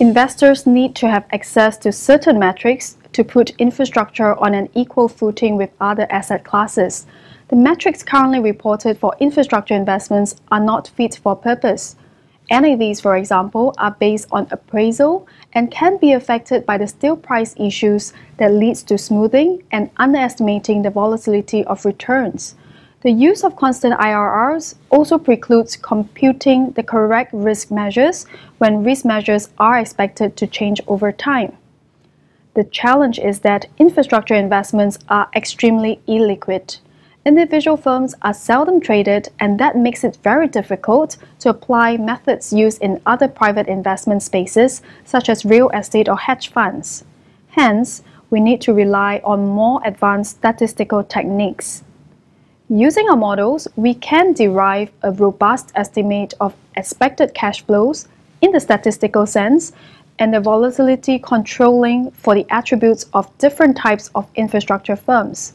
Investors need to have access to certain metrics to put infrastructure on an equal footing with other asset classes. The metrics currently reported for infrastructure investments are not fit for purpose. NAVs, for example, are based on appraisal and can be affected by the steel price issues that leads to smoothing and underestimating the volatility of returns. The use of constant IRRs also precludes computing the correct risk measures when risk measures are expected to change over time. The challenge is that infrastructure investments are extremely illiquid. Individual firms are seldom traded, and that makes it very difficult to apply methods used in other private investment spaces, such as real estate or hedge funds. Hence, we need to rely on more advanced statistical techniques. Using our models, we can derive a robust estimate of expected cash flows in the statistical sense and the volatility controlling for the attributes of different types of infrastructure firms.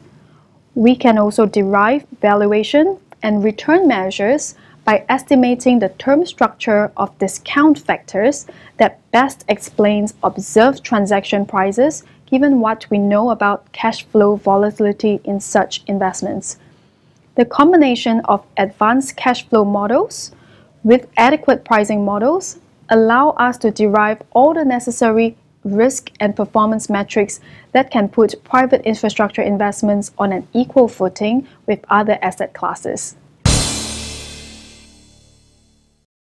We can also derive valuation and return measures by estimating the term structure of discount factors that best explains observed transaction prices given what we know about cash flow volatility in such investments. The combination of advanced cash flow models with adequate pricing models allow us to derive all the necessary risk and performance metrics that can put private infrastructure investments on an equal footing with other asset classes.